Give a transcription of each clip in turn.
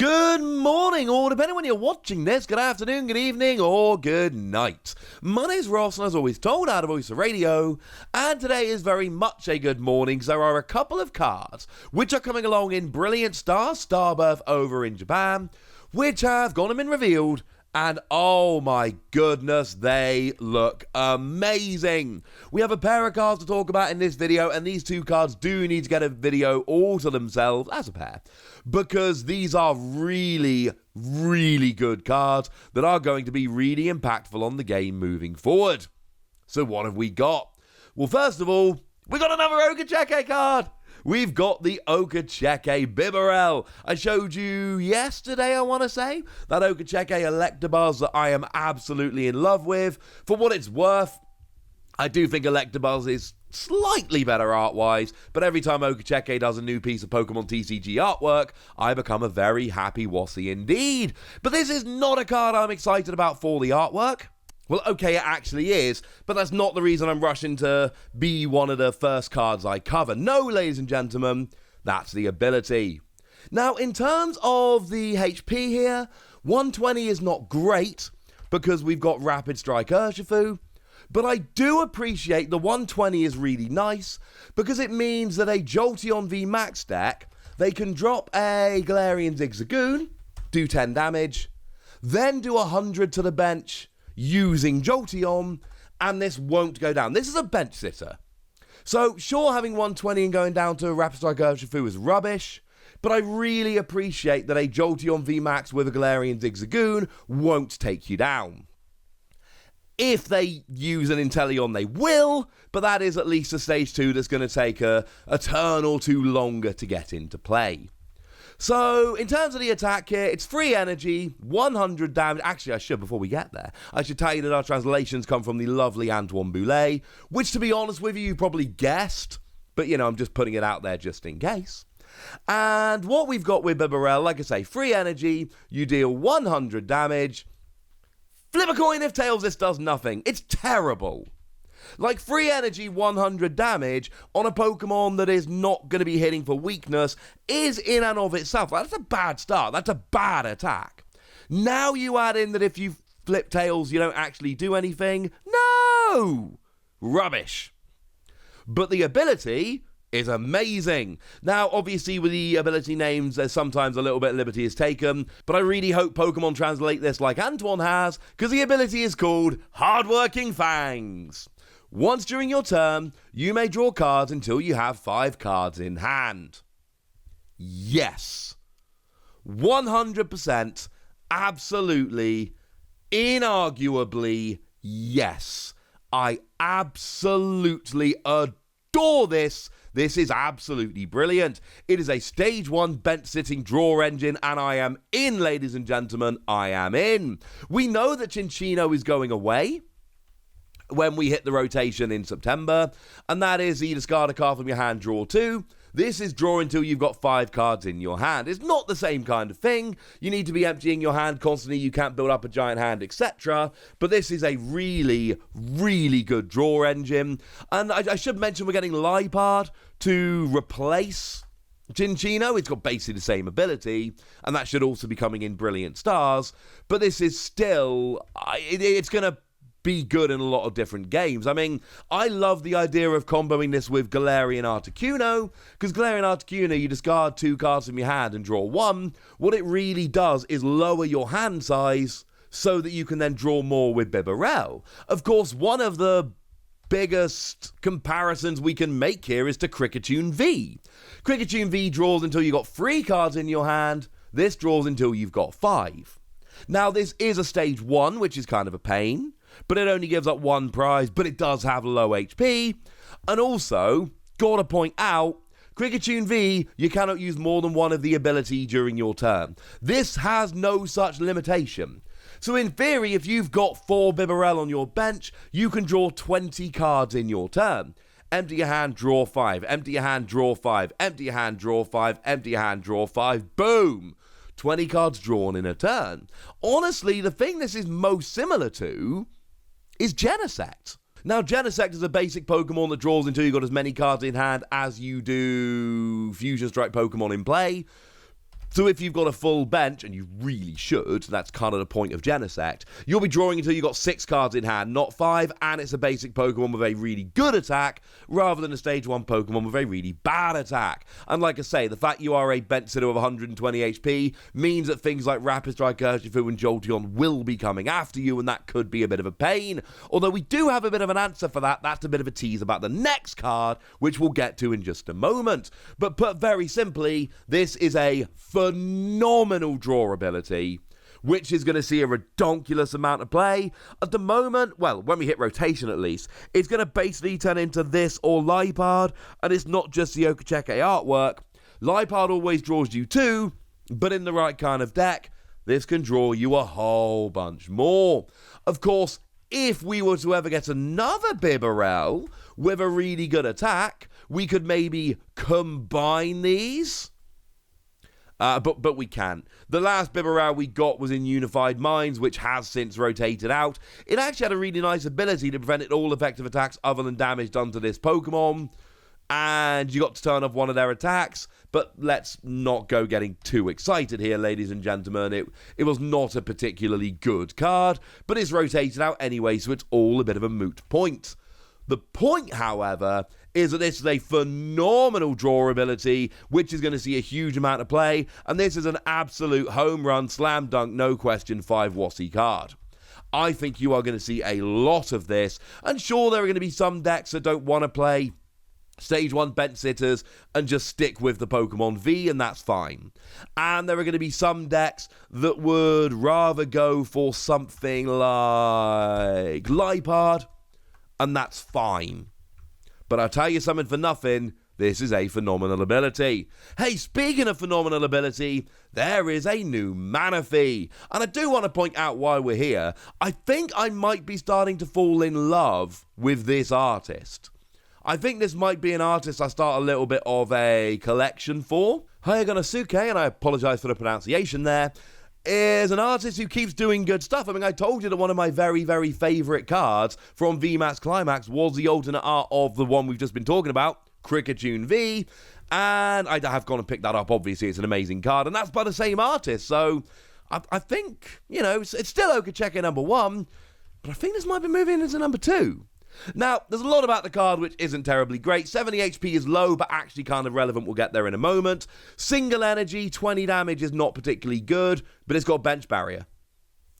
Good morning, or depending when you're watching this, good afternoon, good evening, or good night. My name's Ross, and as always told, out of Voice of Radio, and today is very much a good morning, because there are a couple of cards which are coming along in Brilliant Stars, Starbirth over in Japan, which have gone and been revealed, and oh my goodness, they look amazing. We have a pair of cards to talk about in this video, and these two cards do need to get a video all to themselves as a pair, because these are really, really good cards that are going to be really impactful on the game moving forward. So what have we got? Well, first of all, we got another Okacheke card. We've got the Okacheke Bibarel. I showed you yesterday, I want to say, that Okacheke Electabuzz that I am absolutely in love with. For what it's worth, I do think Electabuzz is slightly better art-wise, but every time Okacheke does a new piece of Pokemon TCG artwork, I become a very happy Wassy indeed. But this is not a card I'm excited about for the artwork. Well, okay, it actually is, but that's not the reason I'm rushing to be one of the first cards I cover. No, ladies and gentlemen, that's the ability. Now, in terms of the HP here, 120 is not great because we've got Rapid Strike Urshifu, but I do appreciate the 120 is really nice because it means that a Jolteon V Max deck, they can drop a Galarian Zigzagoon, do 10 damage, then do 100 to the bench, using Jolteon, and this won't go down. This is a bench sitter. So, sure, having 120 and going down to a Rapid Strike Urshifu is rubbish, but I really appreciate that a Jolteon VMAX with a Galarian Zigzagoon won't take you down. If they use an Inteleon, they will, but that is at least a stage 2 that's going to take a turn or two longer to get into play. So, in terms of the attack here, it's free energy, 100 damage. Actually, before we get there, I should tell you that our translations come from the lovely Antoine Boulet, which, to be honest with you probably guessed, but, I'm just putting it out there just in case. And what we've got with Bibarel, like I say, free energy, you deal 100 damage. Flip a coin if tails, this does nothing. It's terrible. Like, free energy, 100 damage on a Pokemon that is not going to be hitting for weakness is in and of itself. That's a bad start. That's a bad attack. Now you add in that if you flip tails, you don't actually do anything. No! Rubbish. But the ability is amazing. Now, obviously, with the ability names, there's sometimes a little bit of liberty is taken, but I really hope Pokemon translate this like Antoine has, because the ability is called Hardworking Fangs. Once during your turn, you may draw cards until you have 5 cards in hand. Yes. 100%, absolutely, inarguably, yes. I absolutely adore this. This is absolutely brilliant. It is a stage 1 bench-sitting draw engine, and I am in, ladies and gentlemen. I am in. We know that Chinchino is going away when we hit the rotation in September, and that is you discard a card from your hand, draw 2. This is draw until you've got 5 cards in your hand. It's not the same kind of thing. You need to be emptying your hand constantly. You can't build up a giant hand, etc. But this is a really, really good draw engine. And I should mention we're getting Lipard to replace Chinchino. It's got basically the same ability, and that should also be coming in Brilliant Stars. But this is still, it's going to be good in a lot of different games. I mean, I love the idea of comboing this with Galarian Articuno, because Galarian Articuno, you discard 2 cards from your hand and draw 1. What it really does is lower your hand size so that you can then draw more with Bibarel. Of course, one of the biggest comparisons we can make here is to Kricketune V. Kricketune V draws until you've got 3 cards in your hand. This draws until you've got 5. Now, this is a stage 1, which is kind of a pain, but it only gives up 1 prize, but it does have low HP. And also, gotta point out, Kricketune V, you cannot use more than 1 of the ability during your turn. This has no such limitation. So in theory, if you've got 4 Bibarel on your bench, you can draw 20 cards in your turn. Empty your hand, draw 5. Empty your hand, draw 5. Empty your hand, draw 5. Empty your hand, draw 5. Boom! 20 cards drawn in a turn. Honestly, the thing this is most similar to is Genesect. Now, Genesect is a basic Pokemon that draws until you've got as many cards in hand as you do Fusion Strike Pokemon in play. So if you've got a full bench, and you really should, that's kind of the point of Genesect, you'll be drawing until you've got 6 cards in hand, not 5, and it's a basic Pokemon with a really good attack, rather than a Stage 1 Pokemon with a really bad attack. And like I say, the fact you are a bench sitter of 120 HP means that things like Rapid Strike, Urshifu, and Jolteon will be coming after you, and that could be a bit of a pain. Although we do have a bit of an answer for that. That's a bit of a tease about the next card, which we'll get to in just a moment. But put very simply, this is a phenomenal draw ability, which is going to see a redonkulous amount of play. At the moment, well, when we hit rotation at least, it's going to basically turn into this or Liepard, and it's not just the Okacheke artwork. Liepard always draws you 2, but in the right kind of deck, this can draw you a whole bunch more. Of course, if we were to ever get another Bibarel with a really good attack, we could maybe combine these. But we can't. The last Bibarel we got was in Unified Minds, which has since rotated out. It actually had a really nice ability to prevent all effective attacks other than damage done to this Pokemon. And you got to turn off one of their attacks. But let's not go getting too excited here, ladies and gentlemen. It was not a particularly good card, but it's rotated out anyway, so it's all a bit of a moot point. The point, however, is that this is a phenomenal draw ability, which is going to see a huge amount of play, and this is an absolute home run, slam dunk, no question, 5 Wassy card. I think you are going to see a lot of this, and sure, there are going to be some decks that don't want to play Stage 1 bench sitters and just stick with the Pokemon V, and that's fine. And there are going to be some decks that would rather go for something like Liepard, and that's fine. But I'll tell you something for nothing, this is a phenomenal ability. Hey, speaking of phenomenal ability, there is a new Manaphy. And I do want to point out why we're here. I think I might be starting to fall in love with this artist. I think this might be an artist I start a little bit of a collection for. Hayaganosuke, and I apologise for the pronunciation there, is an artist who keeps doing good stuff. I mean, I told you that one of my very, very favourite cards from VMAX Climax was the alternate art of the one we've just been talking about, Kricketune V, and I have gone and picked that up. Obviously, it's an amazing card, and that's by the same artist, so I think, you know, it's still Okacheke number 1, but I think this might be moving into number 2. Now, there's a lot about the card which isn't terribly great. 70 HP is low, but actually kind of relevant. We'll get there in a moment. Single energy, 20 damage is not particularly good, but it's got bench barrier.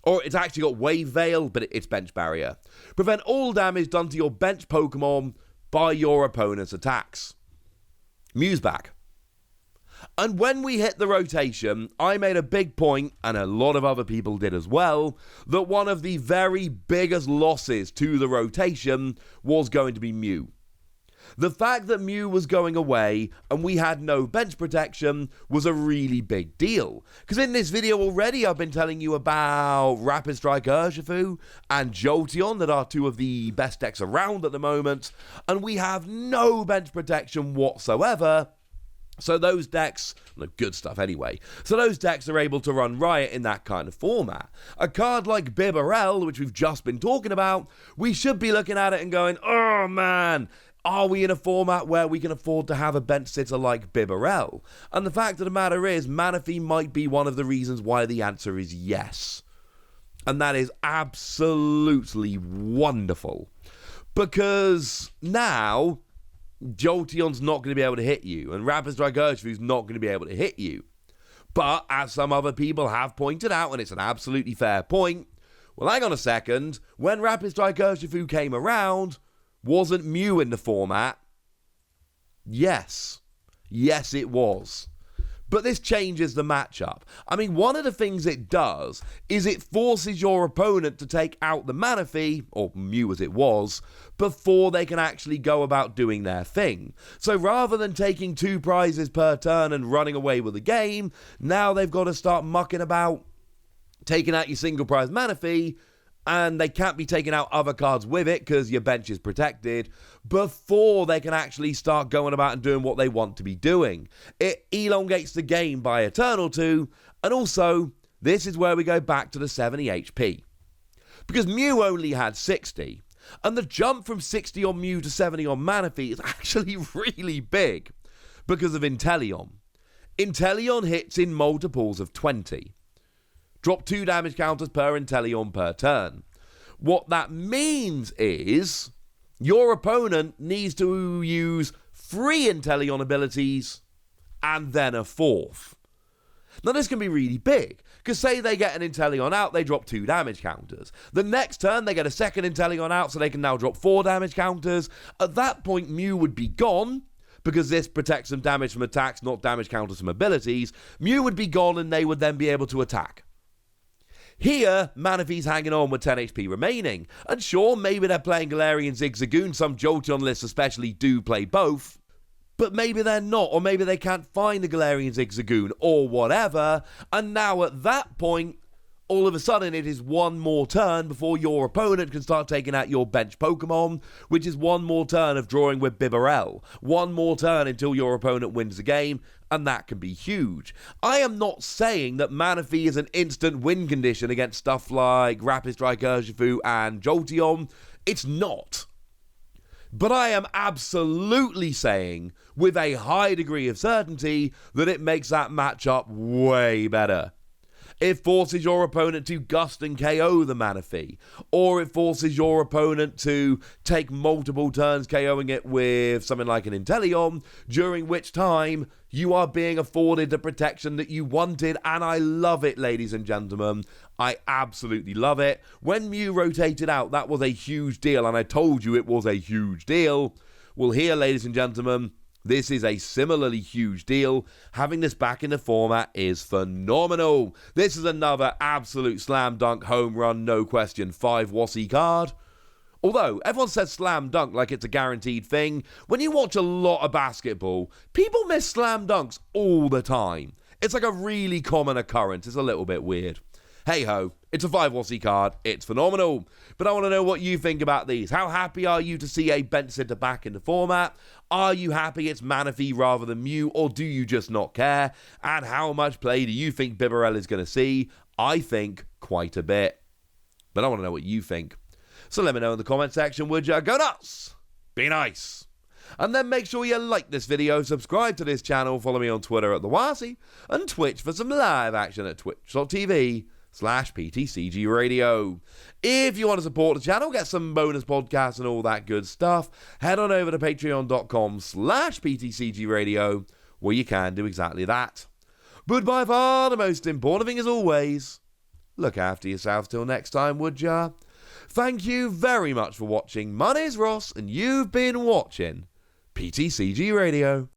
Or it's actually got wave veil, but it's bench barrier. Prevent all damage done to your bench Pokemon by your opponent's attacks. Mew's back. And when we hit the rotation, I made a big point, and a lot of other people did as well, that one of the very biggest losses to the rotation was going to be Mew. The fact that Mew was going away and we had no bench protection was a really big deal. Because in this video already I've been telling you about Rapid Strike Urshifu and Jolteon that are 2 of the best decks around at the moment, and we have no bench protection whatsoever. So those decks, good stuff anyway, so those decks are able to run riot in that kind of format. A card like Bibarel, which we've just been talking about, we should be looking at it and going, oh man, are we in a format where we can afford to have a bench sitter like Bibarel? And the fact of the matter is, Manaphy might be one of the reasons why the answer is yes. And that is absolutely wonderful. Because now Jolteon's not going to be able to hit you, and Rapid Strike Urshifu's not going to be able to hit you. But, as some other people have pointed out, and it's an absolutely fair point, well, hang on a second, when Rapid Strike Urshifu came around, wasn't Mew in the format? Yes. Yes, it was. But this changes the matchup. I mean, one of the things it does is it forces your opponent to take out the Manaphy, or Mew as it was, before they can actually go about doing their thing. So rather than taking 2 prizes per turn and running away with the game, now they've got to start mucking about taking out your single prize Manaphy, and they can't be taking out other cards with it because your bench is protected before they can actually start going about and doing what they want to be doing. It elongates the game by a turn or 2, and also, this is where we go back to the 70 HP. Because Mew only had 60, and the jump from 60 on Mew to 70 on Manaphy is actually really big because of Inteleon. Inteleon hits in multiples of 20. Drop 2 damage counters per Inteleon per turn. What that means is your opponent needs to use 3 Inteleon abilities and then a 4th. Now this can be really big, because say they get an Inteleon out, they drop 2 damage counters. The next turn they get a second Inteleon out, so they can now drop 4 damage counters. At that point Mew would be gone, because this protects them damage from attacks, not damage counters from abilities. Mew would be gone and they would then be able to attack. Here, Manaphy's hanging on with 10 HP remaining, and sure, maybe they're playing Galarian Zigzagoon, some Jolteon lists especially do play both, but maybe they're not, or maybe they can't find the Galarian Zigzagoon, or whatever, and now at that point, all of a sudden it is one more turn before your opponent can start taking out your bench Pokemon, which is one more turn of drawing with Bibarel, one more turn until your opponent wins the game, and that can be huge. I am not saying that Manaphy is an instant win condition against stuff like Rapid Strike Urshifu and Jolteon. It's not. But I am absolutely saying, with a high degree of certainty, that it makes that matchup way better. It forces your opponent to gust and KO the Manaphy, or it forces your opponent to take multiple turns KOing it with something like an Inteleon, during which time you are being afforded the protection that you wanted, and I love it, ladies and gentlemen. I absolutely love it. When Mew rotated out, that was a huge deal, and I told you it was a huge deal. Well, here, ladies and gentlemen, this is a similarly huge deal. Having this back in the format is phenomenal. This is another absolute slam dunk, home run, no question, 5 Wossie card. Although, everyone says slam dunk like it's a guaranteed thing. When you watch a lot of basketball, people miss slam dunks all the time. It's like a really common occurrence. It's a little bit weird. Hey ho, it's a 5 Wossie card, it's phenomenal. But I want to know what you think about these. How happy are you to see a bench sitter back in the format? Are you happy it's Manaphy rather than Mew, or do you just not care? And how much play do you think Bibarel is going to see? I think quite a bit. But I want to know what you think. So let me know in the comment section, would you? Go nuts! Be nice! And then make sure you like this video, subscribe to this channel, follow me on Twitter at TheWasi, and Twitch for some live action at twitch.tv/PTCG Radio. If you want to support the channel, get some bonus podcasts and all that good stuff, head on over to patreon.com/PTCG Radio, where you can do exactly that. But by far the most important thing, as always, look after yourselves till next time, would ya? Thank you very much for watching. My name's Ross, and you've been watching PTCG Radio.